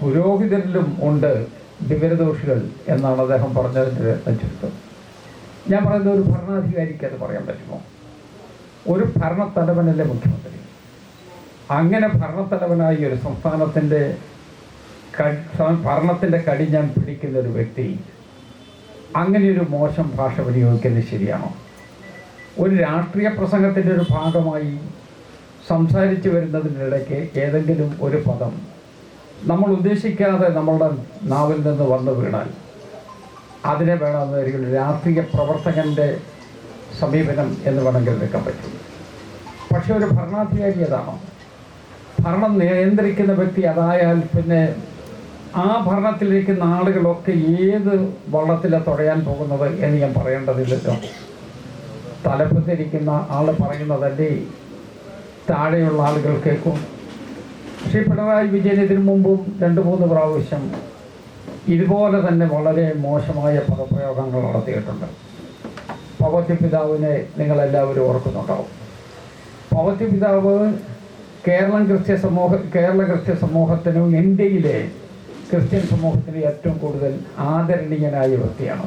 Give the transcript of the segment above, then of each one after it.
പുരോഹിതരിലും ഉണ്ട് വിവരദോഷികൾ എന്നാണ് അദ്ദേഹം പറഞ്ഞതിൻ്റെ ചുരുക്കം. ഞാൻ പറയുന്നത് ഒരു ഭരണാധികാരിക്ക് അത് പറയാൻ പറ്റുമോ? ഒരു ഭരണത്തലവനല്ലേ മുഖ്യമന്ത്രി. അങ്ങനെ ഭരണത്തലവനായി ഒരു സംസ്ഥാനത്തിൻ്റെ ഭരണത്തിൻ്റെ കടി ഞാൻ പിടിക്കുന്ന ഒരു വ്യക്തി അങ്ങനെയൊരു മോശം ഭാഷ വിനിയോഗിക്കുന്നത് ശരിയാണോ? ഒരു രാഷ്ട്രീയ പ്രസംഗത്തിൻ്റെ ഒരു ഭാഗമായി സംസാരിച്ചു വരുന്നതിനിടയ്ക്ക് ഏതെങ്കിലും ഒരു പദം നമ്മൾ ഉദ്ദേശിക്കാതെ നമ്മളുടെ നാവിൽ നിന്ന് വന്നു വീണാൽ അതിനെ വേണമെന്നൊരിക്കലും രാഷ്ട്രീയ പ്രവർത്തകൻ്റെ സമീപനം എന്ന് വേണമെങ്കിൽ എടുക്കാൻ പറ്റും. പക്ഷെ ഒരു ഭരണാധികാരി അതാണോ? ഭരണം നിയന്ത്രിക്കുന്ന വ്യക്തി അതായാൽ പിന്നെ ആ ഭരണത്തിലിരിക്കുന്ന ആളുകളൊക്കെ ഏത് വള്ളത്തിലാണ് തുഴയാൻ പോകുന്നത് എന്ന് ഞാൻ പറയേണ്ടതില്ലല്ലോ. തലപ്പത്തിരിക്കുന്ന ആൾ പറയുന്നതല്ലേ താഴെയുള്ള ആളുകൾ കേൾക്കും. പക്ഷേ പിണറായി വിജയൻ ഇതിനു മുമ്പും 2-3 പ്രാവശ്യം ഇതുപോലെ തന്നെ വളരെ മോശമായ പദപ്രയോഗങ്ങൾ നടത്തിയിട്ടുണ്ട്. പൗവത്യ പിതാവിനെ നിങ്ങളെല്ലാവരും ഓർക്കുന്നുണ്ടാവും. പൗവത്യ പിതാവ് കേരള ക്രിസ്ത്യ സമൂഹത്തിനും ഇന്ത്യയിലെ ക്രിസ്ത്യൻ സമൂഹത്തിന് ഏറ്റവും കൂടുതൽ ആദരണീയനായ വ്യക്തിയാണ്.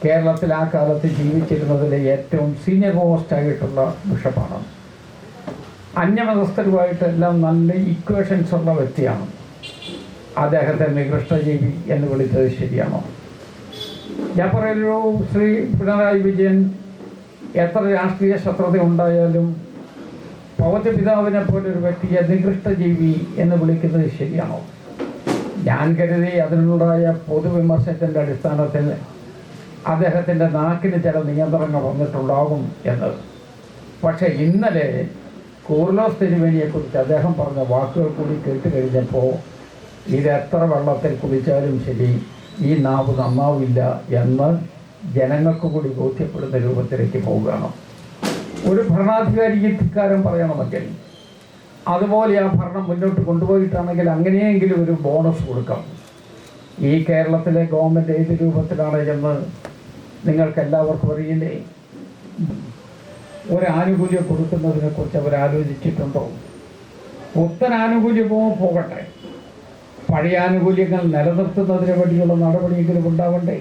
കേരളത്തിൽ ആ കാലത്ത് ജീവിച്ചിരുന്നതിലെ ഏറ്റവും സീനിയർ മോസ്റ്റായിട്ടുള്ള ബിഷപ്പാണ്. അന്യമതസ്ഥരുമായിട്ടെല്ലാം നല്ല ഇക്വേഷൻസ് ഉള്ള വ്യക്തിയാണ്. അദ്ദേഹത്തെ നികൃഷ്ടജീവി എന്ന് വിളിച്ചത് ശരിയാണോ? ഞാൻ പറയുന്നു, ശ്രീ പിണറായി വിജയൻ എത്ര രാഷ്ട്രീയ ശത്രുത ഉണ്ടായാലും പൗവത്യ പിതാവിനെ പോലൊരു വ്യക്തിയെ നികൃഷ്ടജീവി എന്ന് വിളിക്കുന്നത് ശരിയാണോ? ഞാൻ കരുതി അതിനുണ്ടായ പൊതുവിമർശനത്തിൻ്റെ അടിസ്ഥാനത്തിൽ അദ്ദേഹത്തിൻ്റെ നാക്കിന് ചില നിയന്ത്രണങ്ങൾ വന്നിട്ടുണ്ടാകും എന്നത്. പക്ഷേ ഇന്നലെ കൂർലോസ് തിരുമേനിയെക്കുറിച്ച് അദ്ദേഹം പറഞ്ഞ വാക്കുകൾ കൂടി കേട്ട് കഴിഞ്ഞപ്പോൾ ഇത് എത്ര വെള്ളത്തിൽ കുളിച്ചാലും ശരി ഈ നാവ് നന്നാവില്ല എന്ന് ജനങ്ങൾക്ക് കൂടി ബോധ്യപ്പെടുന്ന രൂപത്തിലേക്ക് പോവുകയാണ്. ഒരു ഭരണാധികാരിക്ക് ധിക്കാരം പറയണമെങ്കിൽ അതുപോലെ ആ ഭരണം മുന്നോട്ട് കൊണ്ടുപോയിട്ടാണെങ്കിൽ അങ്ങനെയെങ്കിലും ഒരു ബോണസ് കൊടുക്കാം. ഈ കേരളത്തിലെ ഗവൺമെൻറ് ഏത് രൂപത്തിലാണ് എന്ന് നിങ്ങൾക്ക് എല്ലാവർക്കും അറിയില്ലേ? ഒരു ആനുകൂല്യം കൊടുക്കുന്നതിനെക്കുറിച്ച് അവർ ആലോചിച്ചിട്ടുണ്ടോ? പുത്തൻ ആനുകൂല്യമോ പോകട്ടെ, പഴയ ആനുകൂല്യങ്ങൾ നിലനിർത്തുന്നതിന് വേണ്ടിയുള്ള നടപടിയെങ്കിലും ഉണ്ടാവണ്ടേ?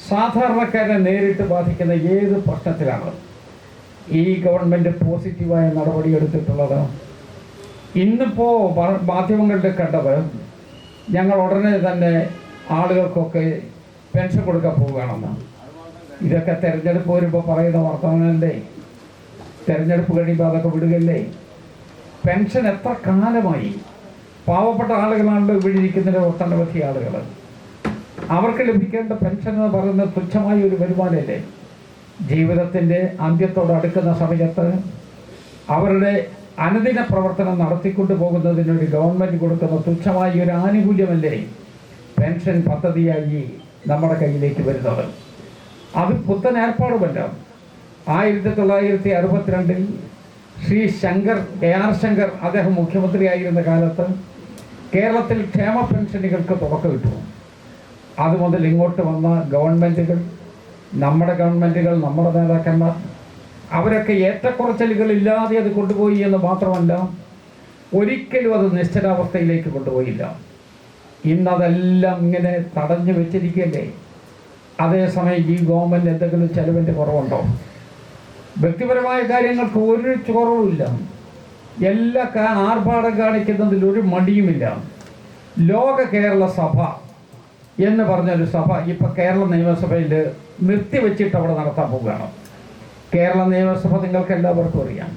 സാധാരണക്കാരെ നേരിട്ട് ബാധിക്കുന്ന ഏത് പ്രശ്നത്തിലാണ് ഈ ഗവൺമെൻറ് പോസിറ്റീവായ നടപടിയെടുത്തിട്ടുള്ളത്? ഇന്നിപ്പോൾ മാധ്യമങ്ങളുടെ കണ്ടത് ഞങ്ങൾ ഉടനെ തന്നെ ആളുകൾക്കൊക്കെ പെൻഷൻ കൊടുക്കാൻ പോവുകയാണെന്ന്. ഇതൊക്കെ തിരഞ്ഞെടുപ്പ് വരുമ്പോൾ പറയുന്ന വർത്തമാനമല്ലേ? തിരഞ്ഞെടുപ്പ് കഴിയുമ്പോൾ അതൊക്കെ വിടുകയല്ലേ? പെൻഷൻ എത്ര കാലമായി? പാവപ്പെട്ട ആളുകളാണല്ലോ ഇവിടെ ഇരിക്കുന്നതിന് ഒട്ടനവധി ആളുകൾ. അവർക്ക് ലഭിക്കേണ്ട പെൻഷൻ എന്ന് പറയുന്നത് തുച്ഛമായ ഒരു വരുമാനമല്ലേ? ജീവിതത്തിൻ്റെ അന്ത്യത്തോട് അടുക്കുന്ന സമയത്ത് അവരുടെ അനുദിന പ്രവർത്തനം നടത്തിക്കൊണ്ടു പോകുന്നതിനൊരു ഗവൺമെൻറ് കൊടുക്കുന്ന തുച്ഛമായ ഒരു ആനുകൂല്യമല്ലേ പെൻഷൻ പദ്ധതിയായി നമ്മുടെ കയ്യിലേക്ക് വരുന്നത്? അത് പുത്തൻ ഏർപ്പാടുമല്ല. 1962 ശ്രീ AR ശങ്കർ അദ്ദേഹം മുഖ്യമന്ത്രിയായിരുന്ന കാലത്ത് കേരളത്തിൽ ക്ഷേമ പെൻഷനുകൾക്ക് തുടക്കമിട്ടു. അതുമുതൽ ഇങ്ങോട്ട് വന്ന ഗവൺമെൻറ്റുകൾ, നമ്മുടെ ഗവൺമെൻറ്റുകൾ, നമ്മുടെ നേതാക്കന്മാർ അവരൊക്കെ ഏറ്റക്കുറച്ചിലുകളില്ലാതെ അത് കൊണ്ടുപോയി എന്ന് മാത്രമല്ല, ഒരിക്കലും അത് നിശ്ചലാവസ്ഥയിലേക്ക് കൊണ്ടുപോയില്ല. ഇന്നതെല്ലാം ഇങ്ങനെ തടഞ്ഞു വെച്ചിരിക്കുകയല്ലേ? അതേസമയം ഈ ഗവൺമെൻറ് എന്തെങ്കിലും ചെലവിൻ്റെ കുറവുണ്ടോ? വ്യക്തിപരമായ കാര്യങ്ങൾക്ക് ഒരു കുറവുമില്ല. എല്ലാ ആർഭാടം കാണിക്കുന്നതിൽ ഒരു മടിയുമില്ല. ലോക കേരള സഭ എന്ന് പറഞ്ഞൊരു സഭ ഇപ്പോൾ കേരള നിയമസഭയിൽ നിർത്തിവെച്ചിട്ട് അവിടെ നടത്താൻ പോവുകയാണ്. കേരള നിയമസഭ നിങ്ങൾക്ക് എല്ലാവർക്കും അറിയാം.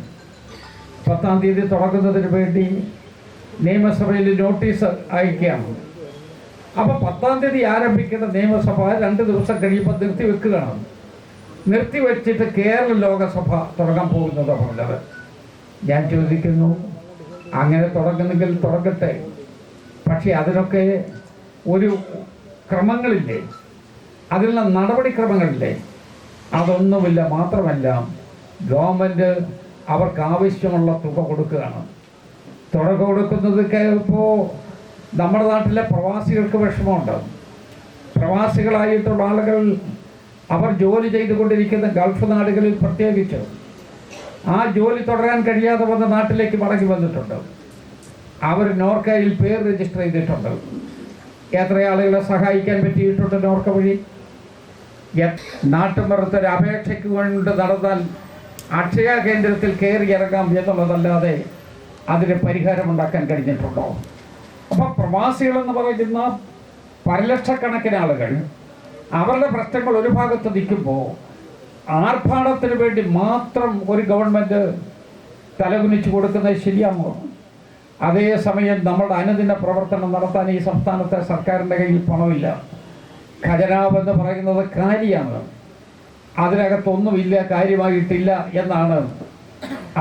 10-ാം തീയതി തുടങ്ങുന്നതിന് വേണ്ടി നിയമസഭയിൽ നോട്ടീസ് അയക്കുകയാണ്. അപ്പോൾ 10-ാം തീയതി ആരംഭിക്കുന്ന നിയമസഭ 2 ദിവസം കഴിയുമ്പോൾ നിർത്തിവെക്കുകയാണ്. നിർത്തിവെച്ചിട്ട് കേരള ലോകസഭ തുടങ്ങാൻ പോകുന്നതാണ് പറഞ്ഞത്. ഞാൻ ചോദിക്കുന്നു, അങ്ങനെ തുടങ്ങുന്നെങ്കിൽ തുടങ്ങട്ടെ. പക്ഷേ അതിനൊക്കെ ഒരു ക്രമങ്ങളില്ലേ? അതിനുള്ള നടപടിക്രമങ്ങളില്ലേ? അതൊന്നുമില്ല. മാത്രമല്ല, ഗവൺമെൻറ് അവർക്ക് ആവശ്യമുള്ള തുക കൊടുക്കുകയാണ്. തുക കൊടുക്കുന്നതൊക്കെ ഇപ്പോൾ നമ്മുടെ നാട്ടിലെ പ്രവാസികൾക്ക് വിഷമമുണ്ട്. പ്രവാസികളായിട്ടുള്ള ആളുകൾ അവർ ജോലി ചെയ്തുകൊണ്ടിരിക്കുന്ന ഗൾഫ് നാടുകളിൽ പ്രത്യേകിച്ച് ആ ജോലി തുടരാൻ കഴിയാതെ വന്ന നാട്ടിലേക്ക് മടങ്ങി വന്നിട്ടുണ്ട്. അവർ നോർക്കയിൽ പേര് രജിസ്റ്റർ ചെയ്തിട്ടുണ്ട്. എത്ര ആളുകളെ സഹായിക്കാൻ പറ്റിയിട്ടുണ്ട് നോർക്ക വഴി? നാട്ടുമ്പുറത്തൊരു അപേക്ഷയ്ക്ക് കൊണ്ട് നടന്നാൽ അക്ഷയ കേന്ദ്രത്തിൽ കയറി ഇറങ്ങാം എന്നുള്ളതല്ലാതെ അതിന് പരിഹാരമുണ്ടാക്കാൻ കഴിഞ്ഞിട്ടുണ്ടോ? അപ്പം പ്രവാസികളെന്ന് പറയുന്ന പലലക്ഷക്കണക്കിന് ആളുകൾ അവരുടെ പ്രശ്നങ്ങൾ ഒരു ഭാഗത്ത് നിൽക്കുമ്പോൾ ആർഭാടത്തിന് വേണ്ടി മാത്രം ഒരു ഗവൺമെൻറ് തലകുനിച്ചു കൊടുക്കുന്നത് ശരിയാണോ? അതേസമയം നമ്മുടെ അനുദിന പ്രവർത്തനം നടത്താൻ ഈ സംസ്ഥാനത്തെ സർക്കാരിൻ്റെ കയ്യിൽ പണമില്ല. ഖജനാവ് എന്ന് പറയുന്നത് കാര്യമാണ്, അതിനകത്തൊന്നുമില്ല, കാര്യമായിട്ടില്ല എന്നാണ്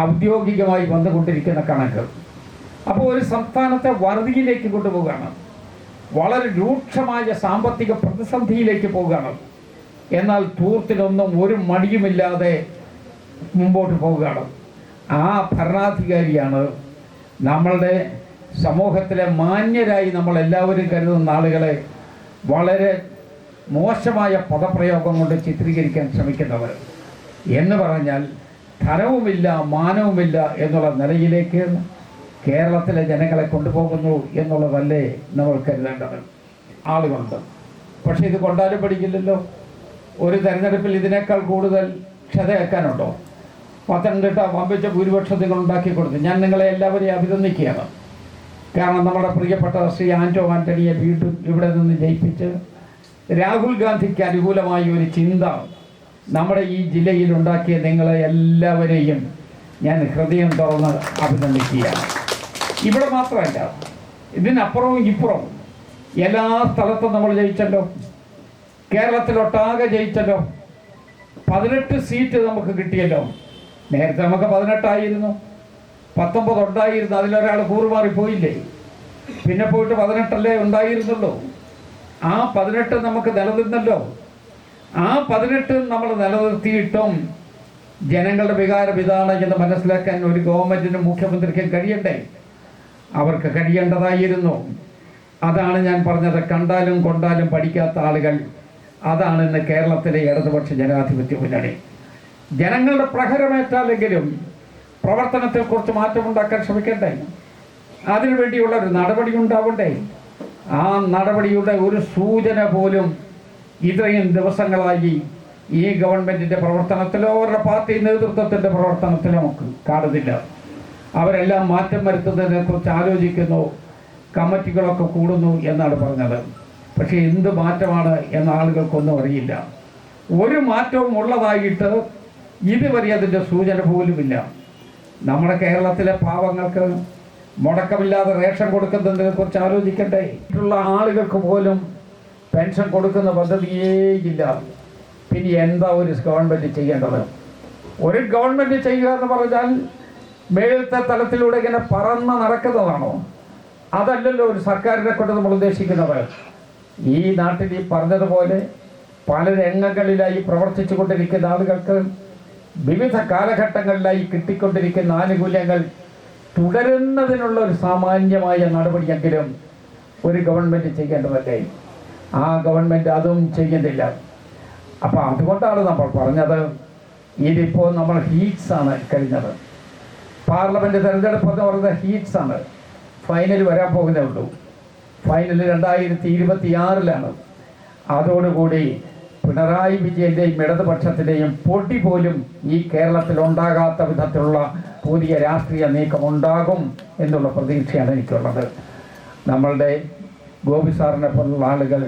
ഔദ്യോഗികമായി വന്നുകൊണ്ടിരിക്കുന്ന കണക്ക്. അപ്പോൾ ഒരു സംസ്ഥാനത്തെ വറുതിയിലേക്ക് കൊണ്ടുപോവുകയാണ്, വളരെ രൂക്ഷമായ സാമ്പത്തിക പ്രതിസന്ധിയിലേക്ക് പോവുകയാണ്. എന്നാൽ ധൂർത്തിനൊന്നും ഒരു മടിയുമില്ലാതെ മുമ്പോട്ട് പോവുകയാണ്. ആ ഭരണാധികാരിയാണ് നമ്മളുടെ സമൂഹത്തിലെ മാന്യരായി നമ്മളെല്ലാവരും കരുതുന്ന ആളുകളെ വളരെ മോശമായ പദപ്രയോഗം കൊണ്ട് ചിത്രീകരിക്കാൻ ശ്രമിക്കുന്നവർ. എന്ന് പറഞ്ഞാൽ ധനവുമില്ല മാനവുമില്ല എന്നുള്ള നിലയിലേക്ക് കേരളത്തിലെ ജനങ്ങളെ കൊണ്ടുപോകുന്നു എന്നുള്ളതല്ലേ നമ്മൾ കരുതേണ്ടത്. ആളുകളുണ്ട്, പക്ഷേ ഇത് കൊണ്ടാലും പഠിക്കില്ലല്ലോ. ഒരു തെരഞ്ഞെടുപ്പിൽ ഇതിനേക്കാൾ കൂടുതൽ ക്ഷതയാക്കാനുണ്ടോ? പത്തനംതിട്ട വമ്പിച്ച ഭൂരിപക്ഷം നിങ്ങൾ ഉണ്ടാക്കി കൊടുത്തു. ഞാൻ നിങ്ങളെ എല്ലാവരെയും അഭിനന്ദിക്കുകയാണ്. കാരണം നമ്മുടെ പ്രിയപ്പെട്ട ശ്രീ ആന്റോ ആന്റണിയെ വീണ്ടും ഇവിടെ നിന്ന് ജയിപ്പിച്ച് രാഹുൽ ഗാന്ധിക്ക് അനുകൂലമായ ഒരു ചിന്ത നമ്മുടെ ഈ ജില്ലയിൽ ഉണ്ടാക്കിയ നിങ്ങളെ എല്ലാവരെയും ഞാൻ ഹൃദയം തുറന്ന് അഭിനന്ദിക്കുകയാണ്. ഇവിടെ മാത്രമല്ല, ഇതിനപ്പുറവും ഇപ്പുറവും എല്ലാ സ്ഥലത്തും നമ്മൾ ജയിച്ചല്ലോ. കേരളത്തിലൊട്ടാകെ ജയിച്ചല്ലോ. 18 സീറ്റ് നമുക്ക് കിട്ടിയല്ലോ. നേരത്തെ നമുക്ക് 18 19 ഉണ്ടായിരുന്നു. അതിലൊരാൾ കൂറുമാറിപ്പോയില്ലേ? പിന്നെ പോയിട്ട് 18 ഉണ്ടായിരുന്നുള്ളൂ. ആ 18 നമുക്ക് നിലനിന്നല്ലോ. ആ 18 നമ്മൾ നിലനിർത്തിയിട്ടും ജനങ്ങളുടെ വികാരം ഇതാണ് എന്ന് മനസ്സിലാക്കാൻ ഒരു ഗവൺമെൻറ്റിനും മുഖ്യമന്ത്രിക്കും കഴിയണ്ടേ? അവർക്ക് കഴിയേണ്ടതായിരുന്നു. അതാണ് ഞാൻ പറഞ്ഞത്. കണ്ടാലും കൊണ്ടാലും പഠിക്കാത്ത ആളുകൾ, അതാണ് ഇന്ന് കേരളത്തിലെ ഇടതുപക്ഷ ജനാധിപത്യ മുന്നണി. ജനങ്ങളുടെ പ്രഹരമേറ്റാലെങ്കിലും പ്രവർത്തനത്തിൽ കുറച്ച് മാറ്റമുണ്ടാക്കാൻ ശ്രമിക്കണ്ടേ? അതിനുവേണ്ടിയുള്ള ഒരു നടപടി ഉണ്ടാവണ്ടേ? ആ നടപടിയുടെ ഒരു സൂചന പോലും ഇത്രയും ദിവസങ്ങളായി ഈ ഗവൺമെൻറ്റിൻ്റെ പ്രവർത്തനത്തിലോ അവരുടെ പാർട്ടി നേതൃത്വത്തിൻ്റെ പ്രവർത്തനത്തിലോ നമുക്ക് കാണുന്നില്ല. അവരെല്ലാം മാറ്റം വരുത്തുന്നതിനെക്കുറിച്ച് ആലോചിക്കുന്നു, കമ്മിറ്റികളൊക്കെ കൂടുന്നു എന്നാണ് പറഞ്ഞത്. പക്ഷേ എന്ത് മാറ്റമാണ് എന്ന ആളുകൾക്കൊന്നും അറിയില്ല. ഒരു മാറ്റവും ഉള്ളതായിട്ട് ഇതുവരെ അതിൻ്റെ സൂചന പോലുമില്ല. നമ്മുടെ കേരളത്തിലെ പാവങ്ങൾക്ക് മുടക്കമില്ലാതെ റേഷൻ കൊടുക്കുന്നതിനെ കുറിച്ച് ആലോചിക്കണ്ടേ? മറ്റുള്ള ആളുകൾക്ക് പോലും പെൻഷൻ കൊടുക്കുന്ന പദ്ധതിയേ ഇല്ല. പിന്നെ എന്താ ഒരു ഗവൺമെൻറ് ചെയ്യേണ്ടത്? ഒരു ഗവൺമെൻറ് ചെയ്യുക എന്ന് പറഞ്ഞാൽ മേളത്തെ തലത്തിലൂടെ ഇങ്ങനെ പറന്ന് നടക്കുന്നതാണോ? അതല്ലല്ലോ ഒരു സർക്കാരിനെ കൊണ്ട് നമ്മൾ ഉദ്ദേശിക്കുന്നത്. ഈ നാട്ടിൽ ഈ പറഞ്ഞതുപോലെ പല രംഗങ്ങളിലായി പ്രവർത്തിച്ചു കൊണ്ടിരിക്കുന്ന ആളുകൾക്ക് വിവിധ കാലഘട്ടങ്ങളിലായി കിട്ടിക്കൊണ്ടിരിക്കുന്ന ആനുകൂല്യങ്ങൾ തുടരുന്നതിനുള്ള ഒരു സാമാന്യമായ നടപടിയെങ്കിലും ഒരു ഗവൺമെൻറ് ചെയ്യേണ്ടതല്ലേ? ആ ഗവൺമെൻറ് അതും ചെയ്യുന്നില്ല. അപ്പോൾ അതുകൊണ്ടാണ് നമ്മൾ പറഞ്ഞത്, ഇതിപ്പോൾ നമ്മൾ ഹീറ്റ്സാണ് കഴിഞ്ഞത്. പാർലമെൻറ്റ് തെരഞ്ഞെടുപ്പ് എന്ന് പറയുന്നത് ഹീറ്റ്സാണ്. ഫൈനൽ വരാൻ പോകുന്നേ ഉള്ളൂ. ഫൈനൽ 2026 അതോടുകൂടി പിണറായി വിജയൻ്റെയും ഇടതുപക്ഷത്തിൻ്റെയും പൊടി പോലും ഈ കേരളത്തിൽ ഉണ്ടാകാത്ത വിധത്തിലുള്ള പുതിയ രാഷ്ട്രീയ നീക്കം ഉണ്ടാകും എന്നുള്ള പ്രതീക്ഷയാണ് എനിക്കുള്ളത്. നമ്മളുടെ ഗോപി സാറിനെ പോലുള്ള ആളുകൾ